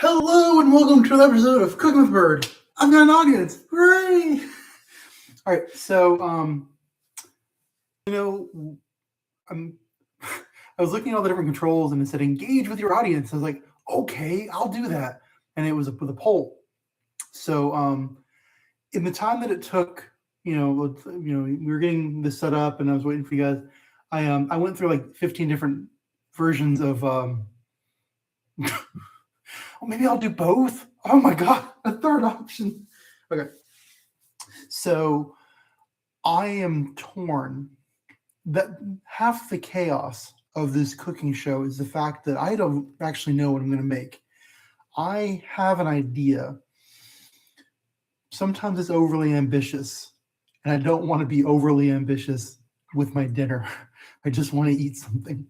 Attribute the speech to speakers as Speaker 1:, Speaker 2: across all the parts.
Speaker 1: Hello and welcome to another episode of Cooking with Bird. I've got an audience. Hooray! All right, so I'm I was looking at all the different controls and it said engage with your audience. I was like, okay, I'll do that. And it was with a poll. So in the time that it took, we were getting this set up and I was waiting for you guys. I went through like 15 different versions of oh, maybe I'll do both. Oh my God, a third option. Okay. So I am torn. That half the chaos of this cooking show is the fact that I don't actually know what I'm going to make. I have an idea. Sometimes it's overly ambitious, and I don't want to be overly ambitious with my dinner. I just want to eat something.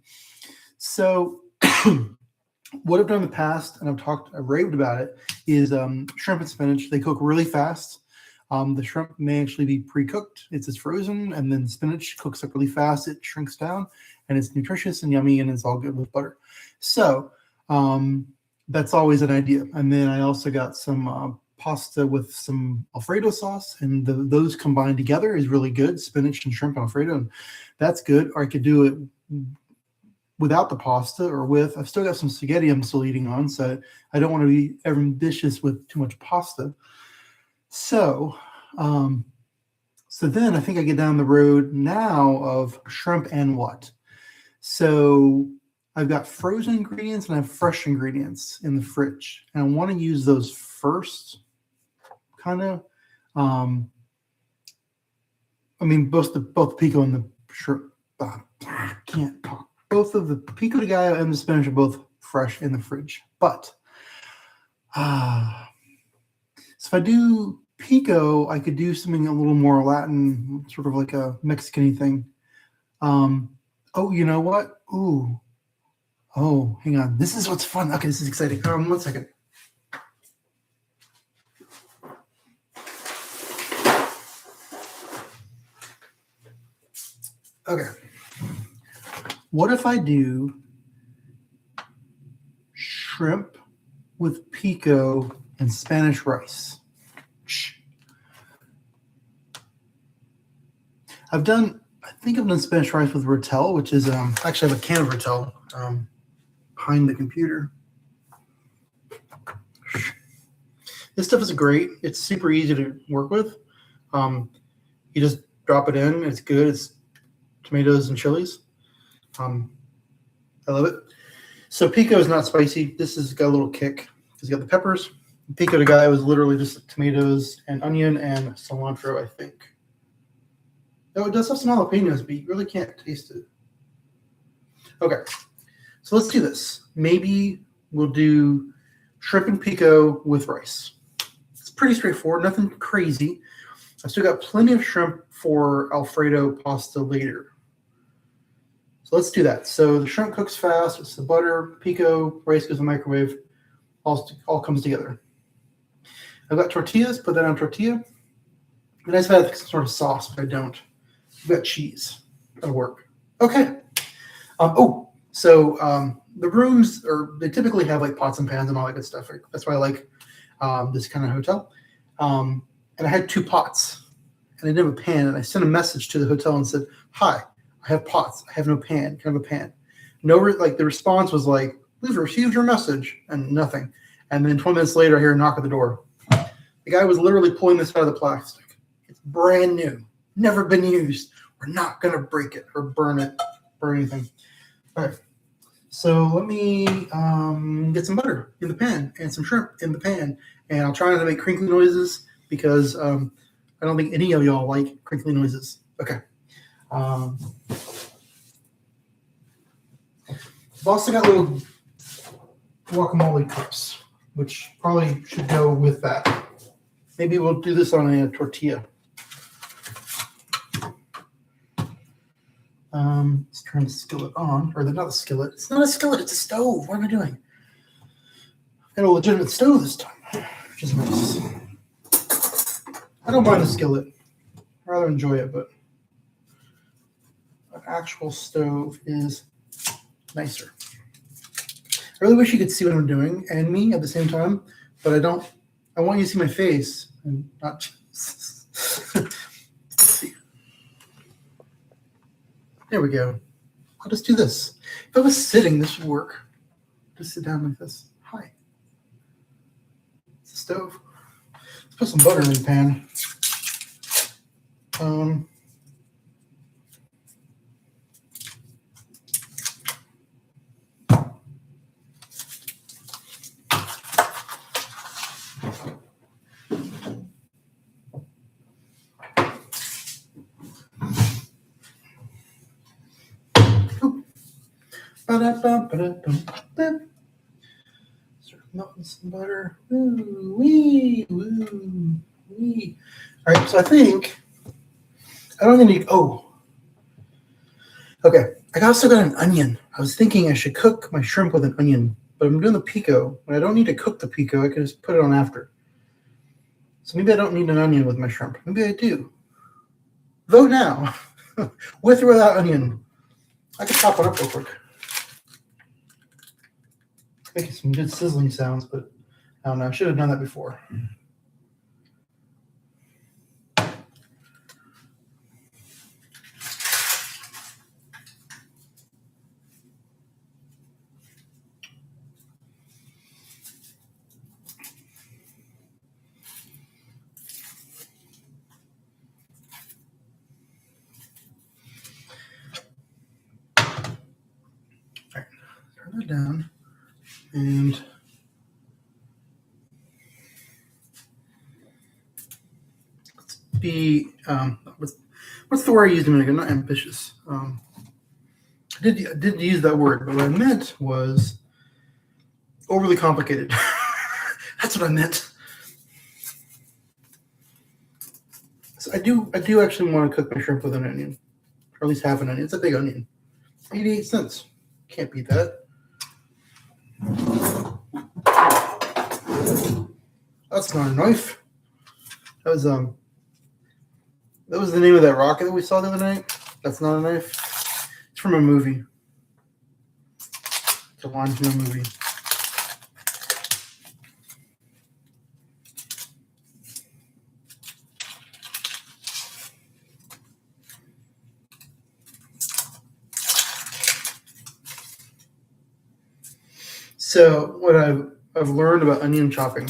Speaker 1: So what I've done in the past, and I've raved about it, is shrimp and spinach. They cook really fast. The shrimp may actually be pre-cooked. It's frozen, and then spinach cooks up really fast. It shrinks down, and it's nutritious and yummy, and it's all good with butter. So that's always an idea. And then I also got some pasta with some Alfredo sauce, and those combined together is really good. Spinach and shrimp Alfredo, and that's good. Or I could do it without the pasta or with. I've still got some spaghetti I'm still eating on, so I don't want to be ambitious with too much pasta. So then I think I get down the road now of shrimp and what. So I've got frozen ingredients and I have fresh ingredients in the fridge, and I want to use those first. Kind of, both the pico and the shrimp. I can't talk. Both of the pico de gallo and the spinach are both fresh in the fridge. But so if I do pico, I could do something a little more Latin, sort of like a Mexican thing. Oh, you know what? Ooh. Oh, hang on. This is what's fun. Okay, this is exciting. 1 second. Okay. What if I do shrimp with pico and Spanish rice? I think I've done Spanish rice with rotel, which is actually I have a can of rotel behind the computer. This stuff is great. It's super easy to work with. You just drop it in. It's good. It's tomatoes and chilies. I love it. So pico is not spicy. This has got a little kick. It's got the peppers. Pico de gallo is literally just tomatoes and onion and cilantro, I think. Oh, it does have some jalapenos, but you really can't taste it. Okay, so let's do this. Maybe we'll do shrimp and pico with rice. It's pretty straightforward, nothing crazy. I've still got plenty of shrimp for Alfredo pasta later. So let's do that. So the shrimp cooks fast. It's the butter, pico, rice goes in the microwave. All comes together. I've got tortillas. Put that on tortilla. It'd be nice if I had some sort of sauce, but I don't. I've got cheese. That'll work. Okay. The rooms they typically have like pots and pans and all that good stuff. That's why I like this kind of hotel. And I had 2 pots, and I didn't have a pan. And I sent a message to the hotel and said, "Hi, I have pots. I have no pan. Can I have a pan?" The response was like, "We've received your message," and nothing. And then 20 minutes later, I hear a knock at the door. The guy was literally pulling this out of the plastic. It's brand new, never been used. We're not gonna break it or burn it or anything. All right. So let me get some butter in the pan and some shrimp in the pan, and I'll try not to make crinkly noises because I don't think any of y'all like crinkly noises. Okay. I've also got little guacamole cups, which probably should go with that. Maybe we'll do this on a tortilla. Let's turn the skillet on, or not a skillet. It's not a skillet, it's a stove. What am I doing? I've got a legitimate stove this time, which is nice. I don't mind the skillet. I rather enjoy it, but an actual stove is nicer. really wish you could see what I'm doing and me at the same time, but I don't. I want you to see my face and not just. Let's see. There we go. I'll just do this. If I was sitting, this would work. Just sit down like this. Hi. It's a stove. Let's put some butter in the pan. Start melting some butter. Woo, wee, woo, wee. All right, so I think I don't need. Oh, okay. I also got an onion. I was thinking I should cook my shrimp with an onion, but I'm doing the pico, and I don't need to cook the pico. I can just put it on after. So maybe I don't need an onion with my shrimp. Maybe I do. Vote now, with or without onion. I can chop one up real quick. Making some good sizzling sounds, but I don't know. I should have done that before. All right, turn that down, and let's be what's the word I used a minute ago? Not ambitious. I did use that word, but what I meant was overly complicated. That's what I meant. So I do actually want to cook my shrimp with an onion, or at least half an onion. It's a big onion. 88 cents. Can't beat that. That's not a knife. That was the name of that rocket that we saw the other night. That's not a knife. It's from a movie. It's a line from a movie. So what I've learned about onion chopping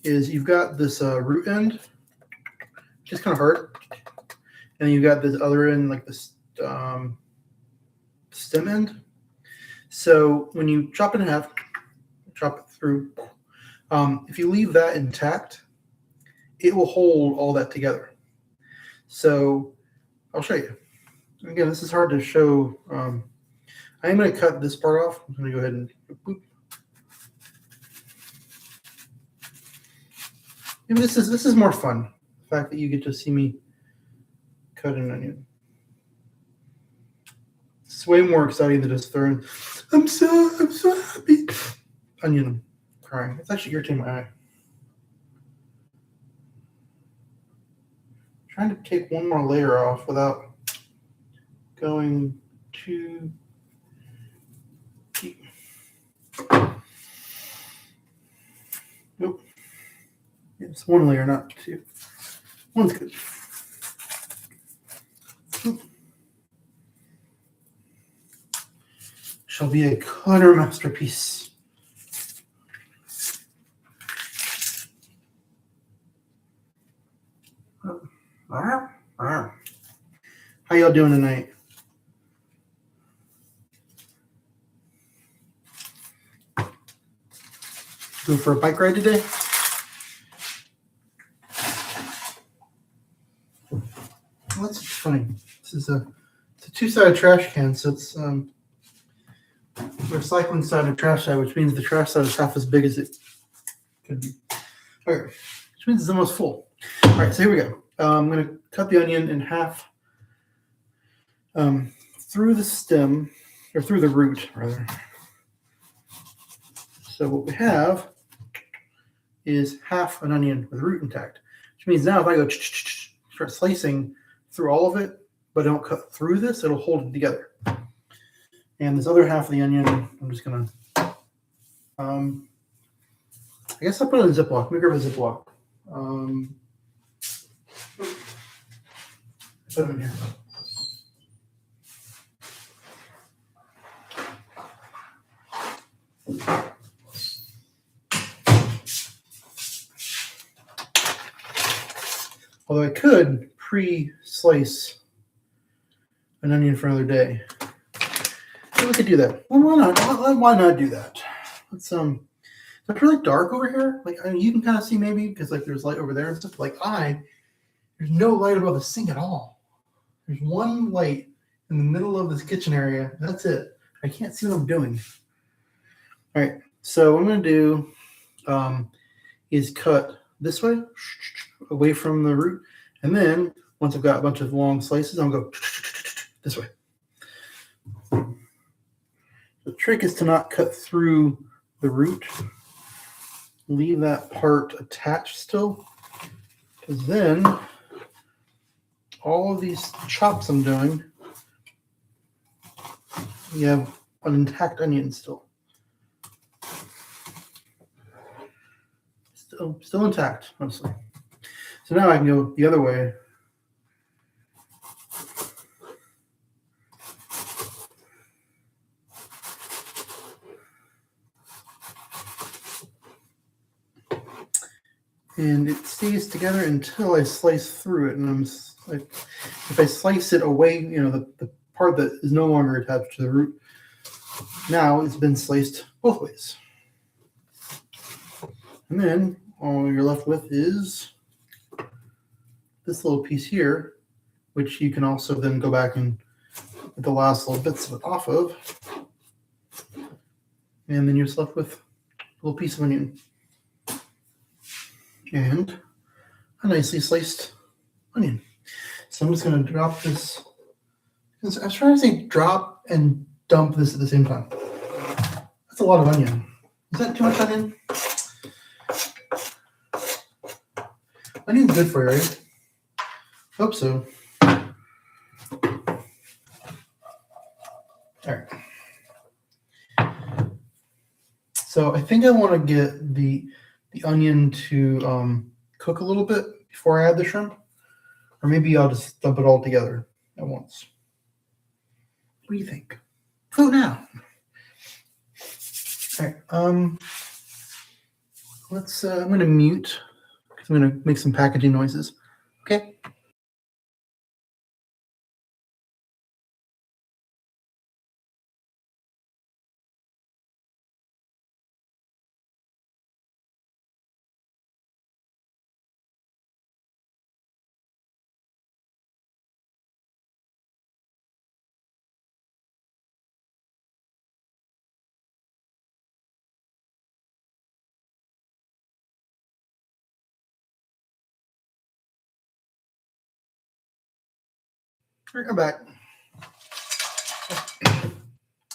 Speaker 1: is you've got this root end, which is kind of hard, and you've got this other end, like this stem end. So when you chop it in half, chop it through, if you leave that intact, it will hold all that together. So I'll show you. Again, this is hard to show. I am going to cut this part off. I'm going to go ahead and boop. Maybe this is more fun. The fact that you get to see me cut an onion. It's way more exciting than just throwing. I'm so happy. Onion, I'm crying. It's actually irritating my eye. Trying to take one more layer off without going too deep. Nope. It's one layer, not two. One's good. Shall be a cutter masterpiece. How y'all doing tonight? Going for a bike ride today? Well, that's funny. This is it's a two-sided trash can, so it's the recycling side and trash side, which means the trash side is half as big as it could be. Okay, which means it's almost full. All right, so here we go. I'm going to cut the onion in half through the stem, or through the root, rather. So what we have is half an onion with root intact, which means now if I go start slicing through all of it, but don't cut through this, it'll hold it together. And this other half of the onion, I'm just going to I guess I'll put it in a Ziploc. Let me grab a Ziploc. Put them in here. Although I could pre-slice an onion for another day. So we could do that. Well, why not? Why not do that? Let's Is it really dark over here? Like, I mean, you can kind of see maybe because like there's light over there and stuff. Like there's no light above the sink at all. There's one light in the middle of this kitchen area. That's it. I can't see what I'm doing. All right. So what I'm going to do is cut this way, away from the root. And then once I've got a bunch of long slices, I'm going to go this way. The trick is to not cut through the root. Leave that part attached still. Because then all of these chops I'm doing, you have an intact onion still. Still intact, mostly. So now I can go the other way. And it stays together until I slice through it. And I'm like, if I slice it away, you know, the part that is no longer attached to the root, now it's been sliced both ways. And then all you're left with is this little piece here, which you can also then go back and get the last little bits of it off of. And then you're just left with a little piece of onion. And a nicely sliced onion. So I'm just going to drop this. I was trying to say drop and dump this at the same time. That's a lot of onion. Is that too much onion? Onion's good for you, right? Hope so. All right. So I think I want to get the onion to cook a little bit before I add the shrimp. Or maybe I'll just dump it all together at once. What do you think? Vote now. All right. I'm going to mute because I'm going to make some packaging noises. Okay. All right, I'm back.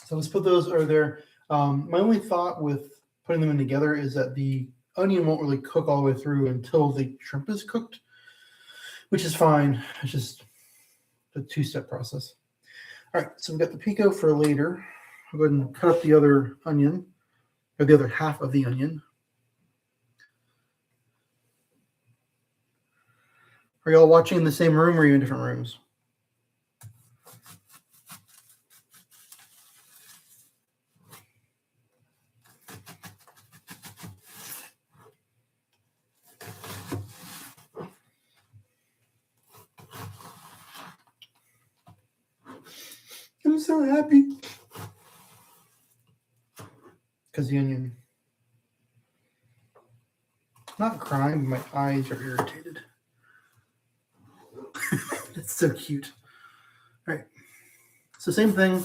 Speaker 1: So let's put those over there. My only thought with putting them in together is that the onion won't really cook all the way through until the shrimp is cooked, which is fine. It's just a two-step process. All right, so we've got the pico for later. I'll go ahead and cut up the other onion, or the other half of the onion. Are y'all watching in the same room, or are you in different rooms? I'm so happy. Because the onion. Not crying, but my eyes are irritated. It's so cute. All right. So same thing.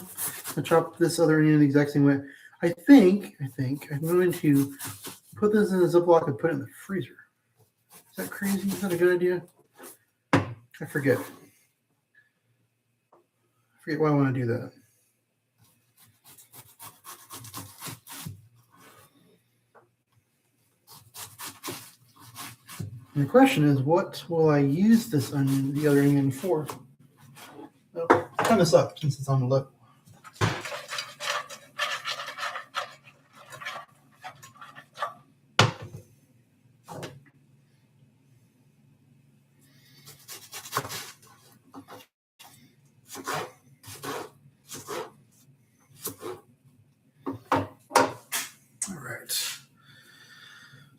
Speaker 1: I chop this other onion the exact same way. I think I'm going to put this in a Ziploc and put it in the freezer. Is that crazy? Is that a good idea? I forget. I forget why I want to do that. And the question is, what will I use this onion, the other onion, for? Well, turn this up since it's on the left.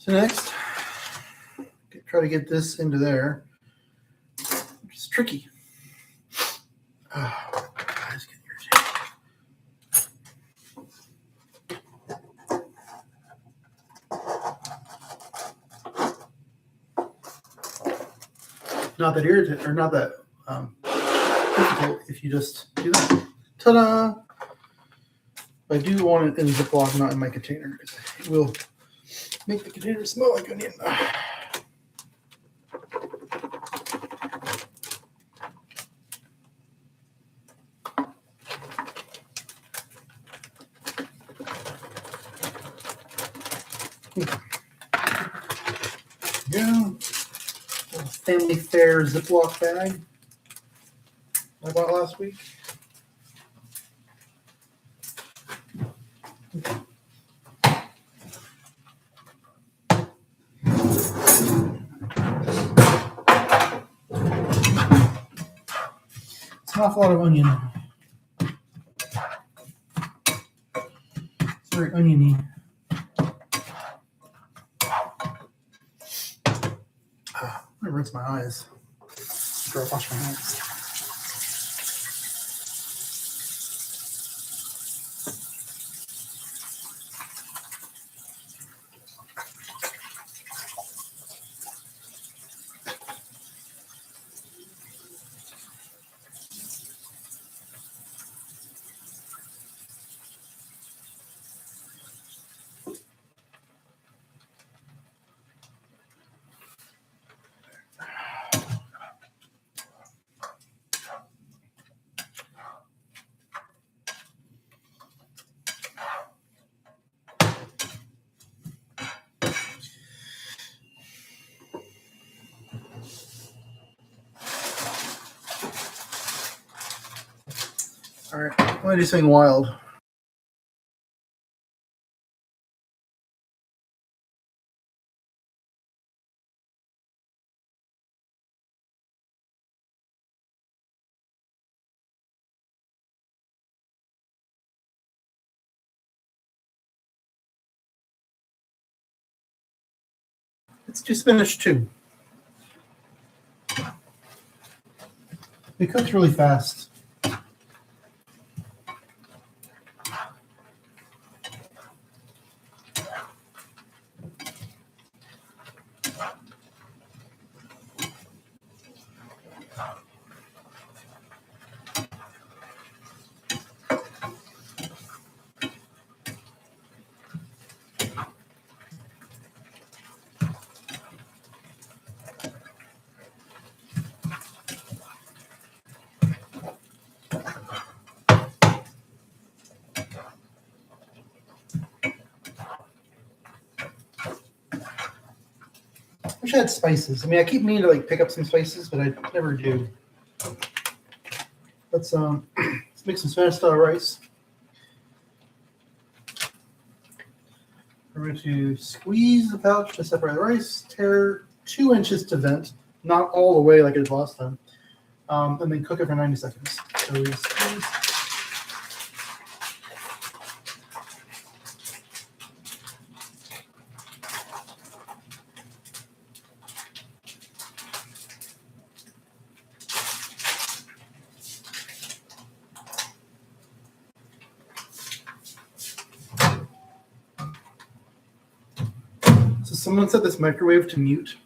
Speaker 1: So next, try to get this into there, which is tricky. Oh, guys, get not that irritant or not that difficult if you just do that. Ta-da! I do want it in Ziploc, not in my container, because it will make the container smell like onion. Yeah, family fare Ziploc bag I bought last week. It's an awful lot of onion. It's very oniony. I'm gonna rinse my eyes after I wash my hands. All right, I'm gonna do something wild. It's just finished too. It cooks really fast. I wish I had spices. I mean, I keep meaning to like pick up some spices, but I never do. Let's make some Spanish style rice. We're going to squeeze the pouch to separate the rice, tear 2 inches to vent, not all the way like I did last time, and then cook it for 90 seconds. So we squeeze. So someone set this microwave to mute,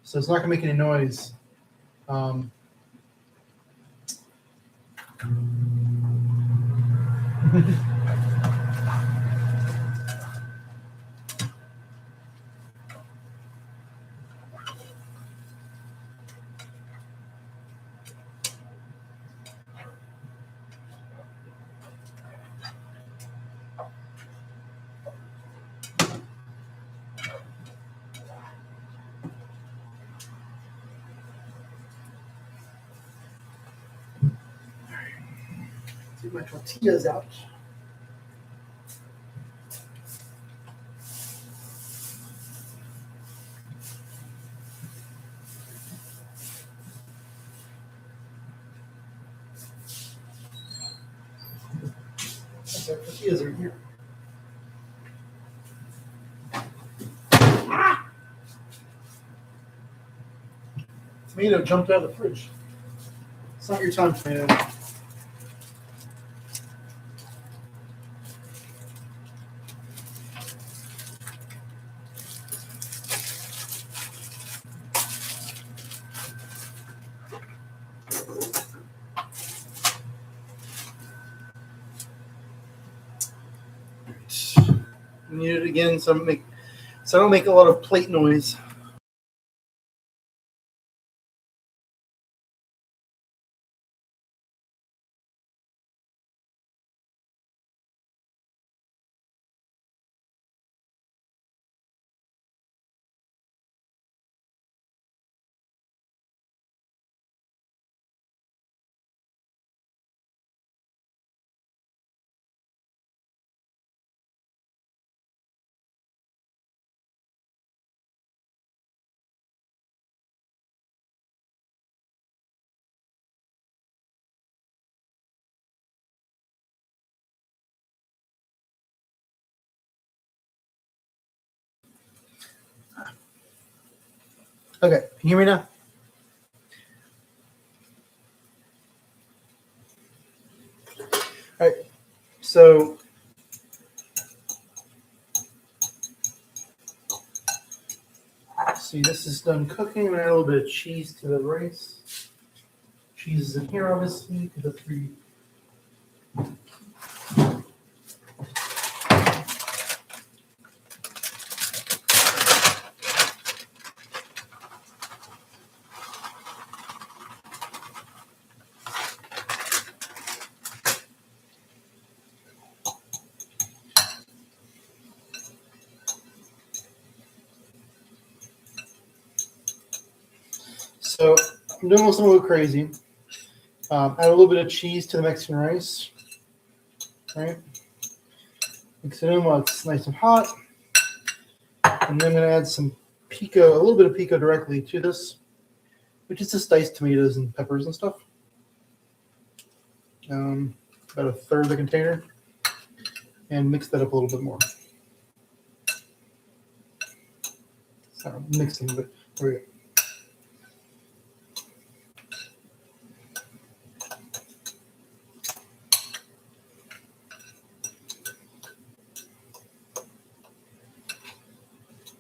Speaker 1: so it's not going to make any noise. Take my tortillas out. Okay, tortillas are here. Tomato jumped out of the fridge. It's not your time, tomato. Mute it again so I don't make a lot of plate noise. Okay, can you hear me now? All right, so see, this is done cooking. I'm gonna add a little bit of cheese to the rice. Cheese is in here, obviously, to the 3. So I'm doing something a little crazy. Add a little bit of cheese to the Mexican rice. Right? Mix it in while it's nice and hot. And then I'm going to add some pico, a little bit of pico directly to this, which is just diced tomatoes and peppers and stuff. About a third of the container. And mix that up a little bit more. It's not mixing, but there we go.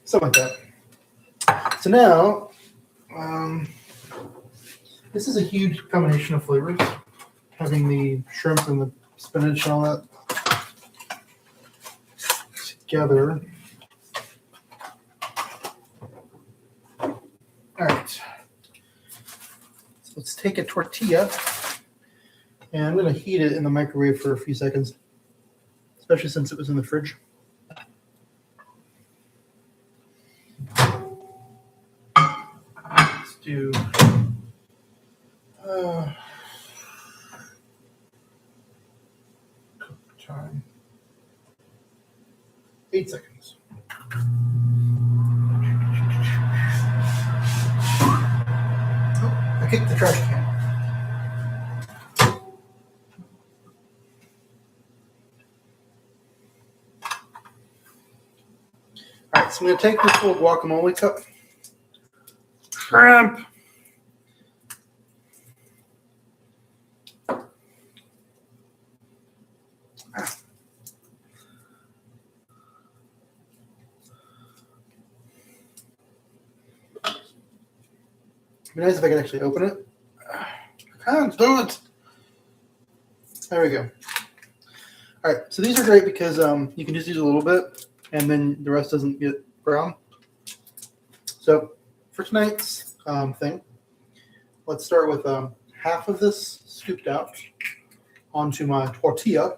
Speaker 1: Something like that. So now, this is a huge combination of flavors, having the shrimp and the spinach and all that together. All right. So let's take a tortilla, and I'm going to heat it in the microwave for a few seconds, especially since it was in the fridge. Let's do cook time 8 seconds. I kicked the trash can. All right, so I'm going to take this little guacamole cup, shrimp, it'd be nice if I could actually open it. I can't do it. There we go. All right, so these are great because you can just use a little bit, and then the rest doesn't get brown. So for tonight's thing, let's start with half of this scooped out onto my tortilla.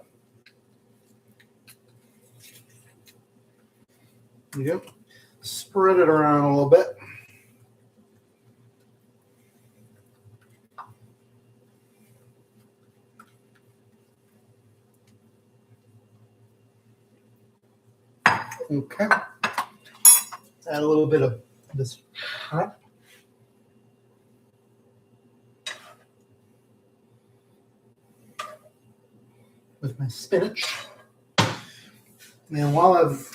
Speaker 1: There you go. Spread it around a little bit. Okay. Add a little bit of this shrimp. With my spinach. And then while I've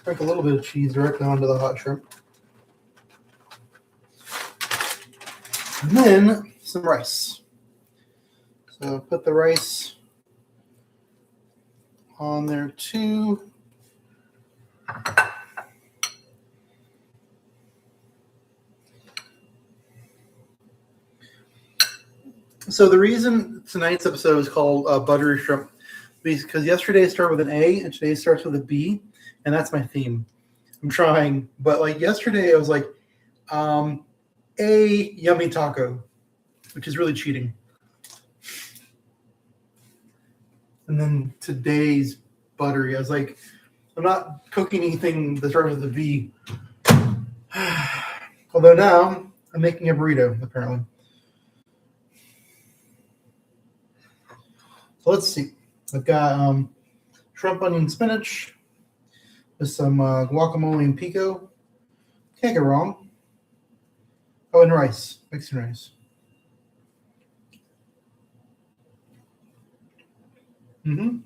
Speaker 1: Crack a little bit of cheese directly onto the hot shrimp. And then some rice. So put the rice on there too. So the reason tonight's episode is called Buttery Shrimp is because yesterday started with an A and today starts with a B, and that's my theme. I'm trying, but like yesterday I was like, a yummy taco, which is really cheating. And then today's buttery, I was like, I'm not cooking anything that starts with a V. Although now I'm making a burrito, apparently. So let's see. I've got shrimp, onion, spinach with some guacamole and pico. Can't go wrong. Oh, and rice, mixed rice. Mm-hmm.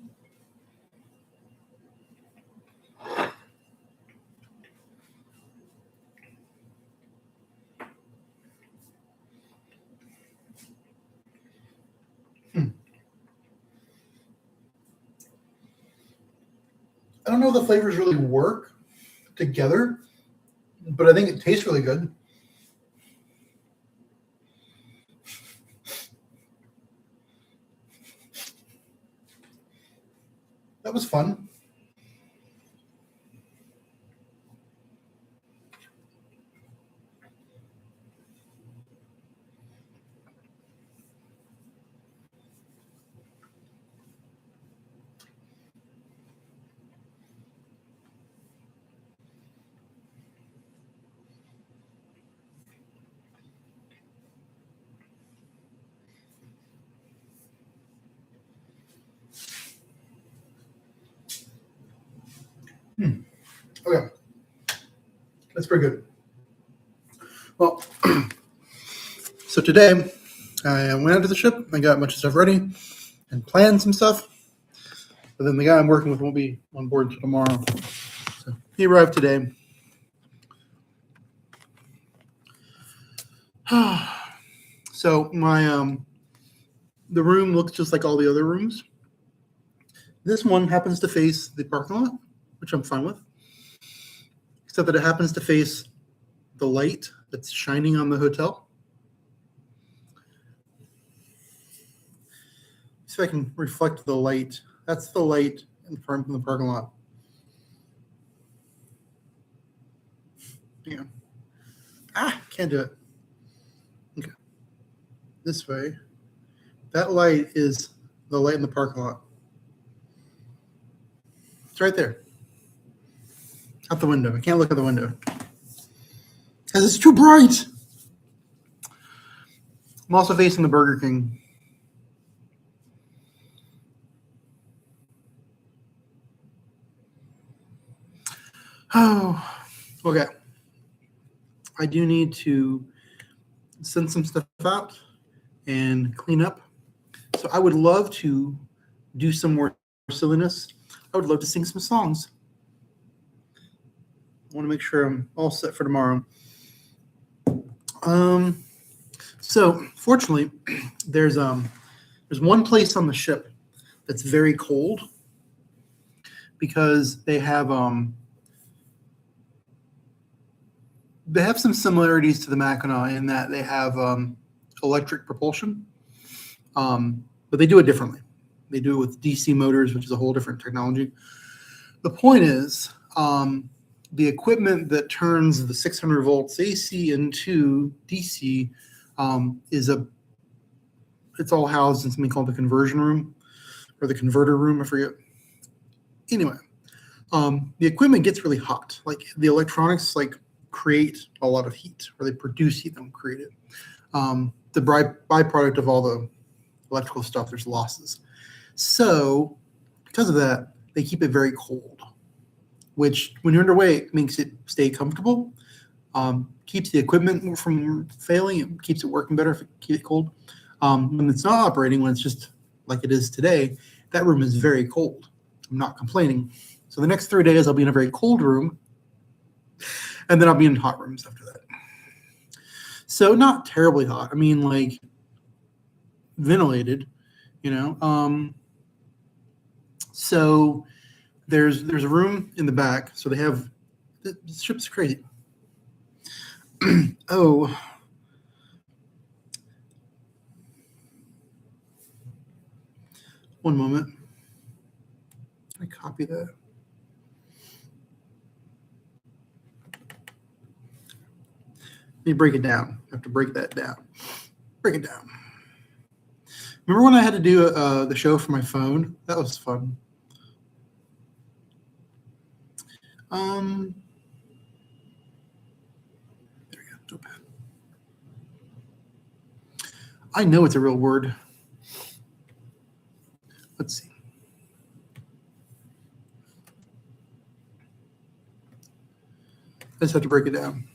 Speaker 1: I don't know if the flavors really work together, but I think it tastes really good. That was fun. Okay. That's pretty good. Well, so today I went out to the ship. I got a bunch of stuff ready and planned some stuff. But then the guy I'm working with won't be on board until tomorrow. So he arrived today. So my the room looks just like all the other rooms. This one happens to face the parking lot, which I'm fine with. Except that it happens to face the light that's shining on the hotel. See if I can reflect the light. That's the light in front of the parking lot. Yeah. Can't do it. Okay. This way. That light is the light in the parking lot. It's right there. Out the window. I can't look at the window. Because it's too bright. I'm also facing the Burger King. Oh, okay. I do need to send some stuff out and clean up. So I would love to do some more silliness. I would love to sing some songs. I want to make sure I'm all set for tomorrow. So fortunately, there's one place on the ship that's very cold because they have some similarities to the Mackinac in that they have electric propulsion, but they do it differently. They do it with DC motors, which is a whole different technology. The point is, the equipment that turns the 600 volts AC into DC it's all housed in something called the conversion room or the converter room. I forget. Anyway, the equipment gets really hot. Like the electronics, create a lot of heat, or they produce heat. They don't create it. The byproduct of all the electrical stuff, there's losses. So because of that, they keep it very cold, which when you're underway makes it stay comfortable, keeps the equipment from failing, it keeps it working better if it keeps it cold. When it's not operating, when it's just like it is today, that room is very cold. I'm not complaining. So the next 3 days I'll be in a very cold room, and then I'll be in hot rooms after that. So not terribly hot. I mean, like ventilated, you know. So there's a room in the back. So they have the ship's crazy. Oh. One moment. I copy that. Let me break it down. I have to break that down. Break it down. Remember when I had to do the show for my phone? That was fun. There we go. Notepad. I know it's a real word. Let's see. I just have to break it down.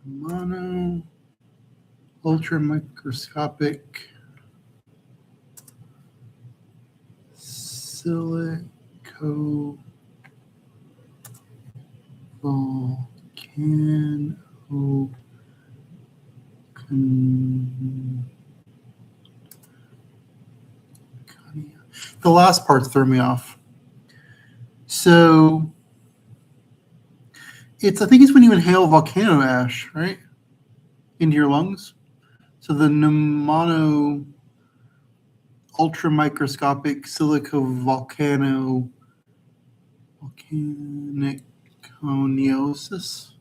Speaker 1: Mono, ultra microscopic, silico volcano. The last part threw me off. So I think it's when you inhale volcano ash, right? Into your lungs. So the mono ultramicroscopic volcaniconiosis.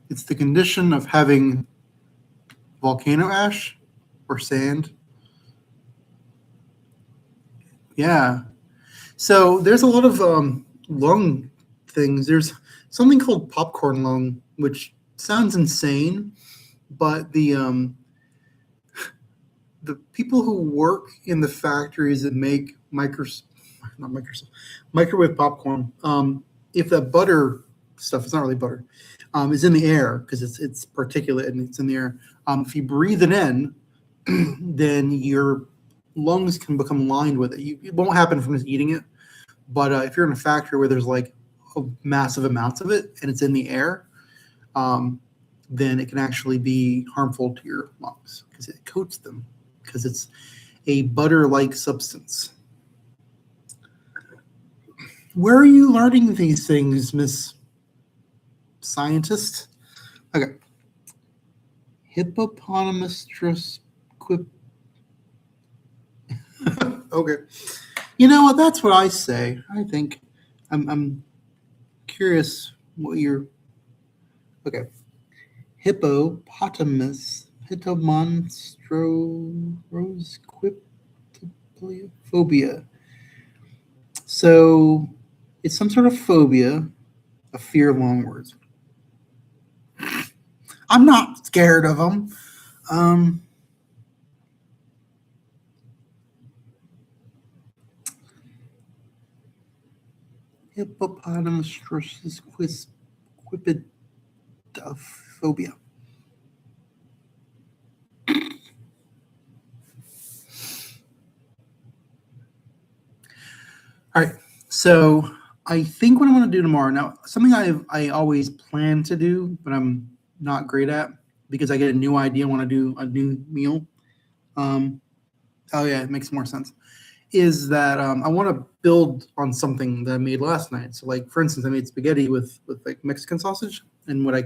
Speaker 1: It's the condition of having volcano ash or sand. Yeah. So there's a lot of lung things. There's something called popcorn lung, which sounds insane, but the people who work in the factories that make microwave popcorn, if that butter stuff, it's not really butter, is in the air because it's particulate and it's in the air. If you breathe it in, then your lungs can become lined with it. It won't happen from just eating it, but if you're in a factory where there's like massive amounts of it and it's in the air, then it can actually be harmful to your lungs because it coats them, because it's a butter-like substance. Where are you learning these things, Miss Scientist? Okay. Hippopotamus quip. Okay. You know what? That's what I say. I think I'm curious what you're. Okay. Hippopotamus. Phobia. So it's some sort of phobia, a fear of long words. I'm not scared of them. Hippopotamus quipidophobia. All right, so I think what I'm going to do tomorrow, now, something I always plan to do, but I'm not great at because I get a new idea when I do a new meal. Oh yeah, it makes more sense. Is that I want to build on something that I made last night. So, like for instance, I made spaghetti with like Mexican sausage, and what I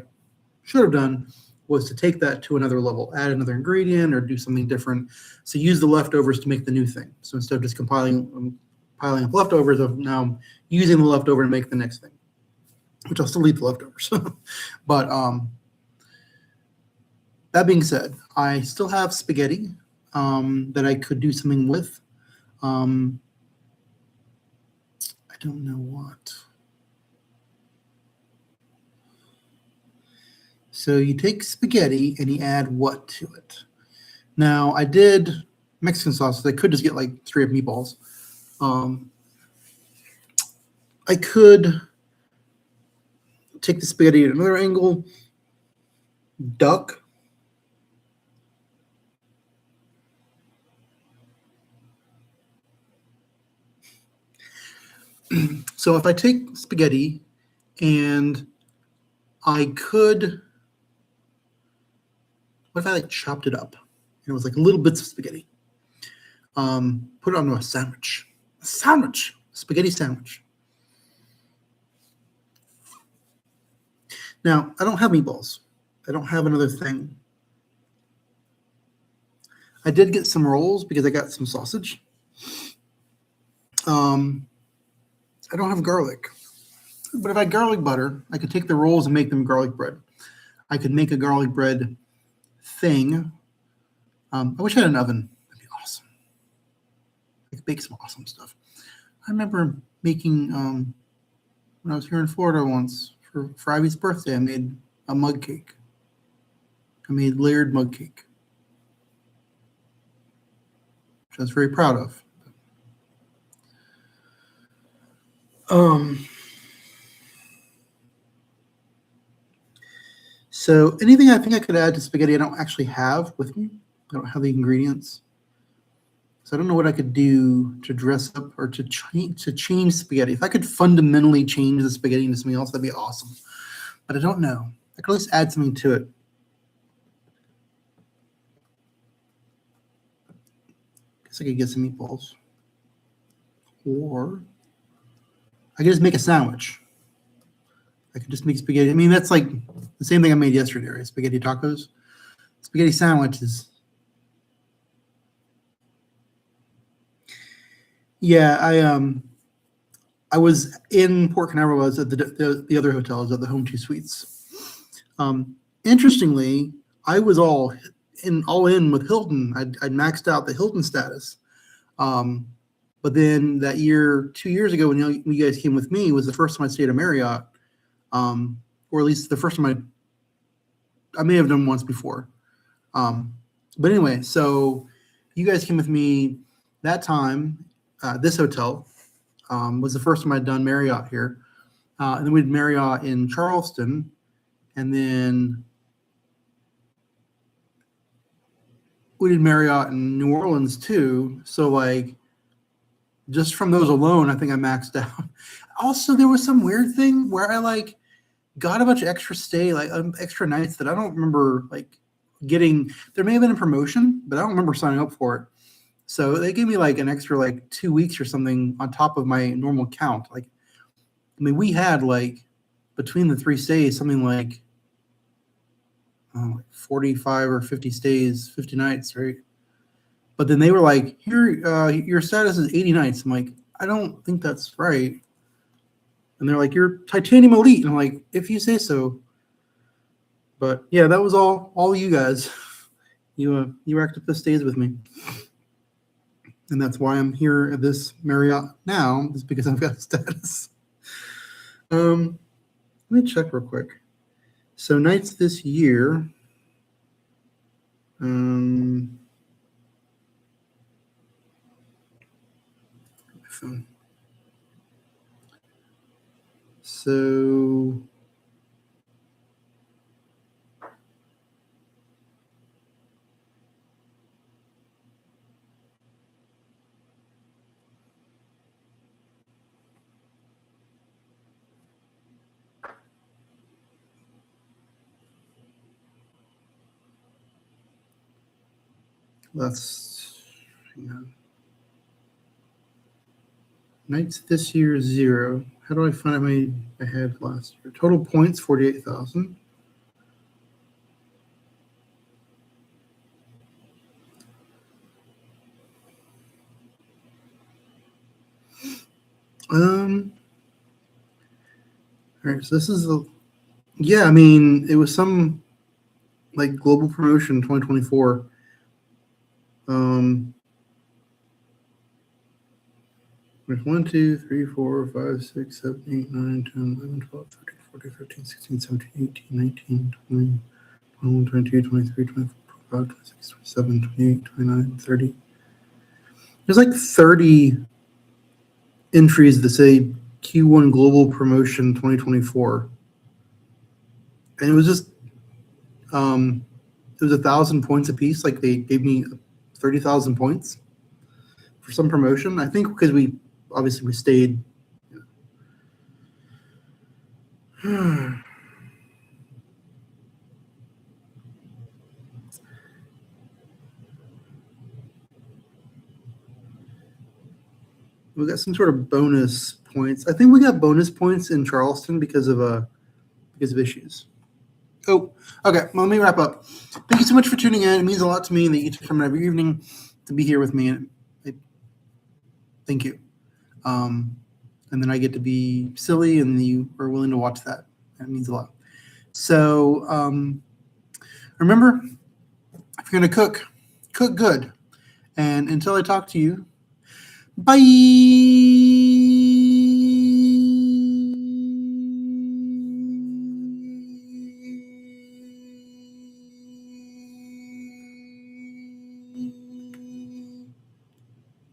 Speaker 1: should have done was to take that to another level, add another ingredient, or do something different. So use the leftovers to make the new thing. So instead of just piling up leftovers, of now using the leftover to make the next thing, which I'll still eat the leftovers. But that being said, I still have spaghetti that I could do something with. I don't know what. So you take spaghetti and you add what to it? Now, I did Mexican sauce. I could just get like 3 meatballs. I could take the spaghetti at another angle, duck. So if I take spaghetti and I could, what if I like chopped it up? It was like little bits of spaghetti. Put it onto a sandwich. Spaghetti sandwich. Now, I don't have meatballs. I don't have another thing. I did get some rolls because I got some sausage. I don't have garlic. But if I had garlic butter, I could take the rolls and make them garlic bread. I could make a garlic bread thing. I wish I had an oven. That'd be awesome. I could bake some awesome stuff. I remember making, when I was here in Florida once, for Ivy's birthday, I made a mug cake. I made layered mug cake, which I was very proud of. So anything I think I could add to spaghetti I don't actually have with me. I don't have the ingredients. So I don't know what I could do to dress up or to change spaghetti. If I could fundamentally change the spaghetti into something else, that'd be awesome. But I don't know. I could at least add something to it. Guess I could get some meatballs. Or I could just make a sandwich. I could just make spaghetti. I mean, that's like the same thing I made yesterday, right? Spaghetti tacos. Spaghetti sandwiches. Yeah, I was in Port Canaveral. I was at the other hotel. I was at the Home 2 Suites. Interestingly, I was all in with Hilton. I'd maxed out the Hilton status. But then that year, 2 years ago, when you guys came with me, was the first time I stayed at Marriott, or at least the first time I may have done once before. But anyway, so you guys came with me that time. This hotel was the first time I'd done Marriott here. And then we did Marriott in Charleston. And then we did Marriott in New Orleans too. So like, just from those alone, I think I maxed out. Also, there was some weird thing where I like got a bunch of extra stay, like extra nights that I don't remember like getting. There may have been a promotion, but I don't remember signing up for it. So they gave me like an extra like 2 weeks or something on top of my normal count. Like, I mean, we had like between the 3 stays, something like 45 or 50 stays, 50 nights, right? But then they were like, here, your status is 80 nights. I'm like, I don't think that's right. And they're like, you're Titanium Elite. And I'm like, if you say so. But yeah, that was all you guys. You racked up the stays with me. And that's why I'm here at this Marriott now, is because I've got a status. Let me check real quick. So nights this year. My phone. So that's, hang on. Nights this year, 0. How do I find how many I had last year? Total points, 48,000. All right, so this is yeah, I mean, it was some like global promotion 2024. There's 1, 2, 3, 4, 5, 6, 7, 8, 9, 10, 11, 12, 13, 14, 15, 16, 17, 18, 19, 20, 21, 22, 23, 24, 25, 26, 27, 28, 29, 30. There's like 30 entries that say Q1 Global Promotion 2024. and it was just it was 1,000 points a piece. Like they gave me 30,000 points for some promotion. I think because we stayed. We got some sort of bonus points. I think we got bonus points in Charleston because of issues. Oh, okay. Well, let me wrap up. Thank you so much for tuning in. It means a lot to me that you come every evening to be here with me. And thank you. And then I get to be silly, and you are willing to watch that. That means a lot. So remember, if you're going to cook good. And until I talk to you, bye.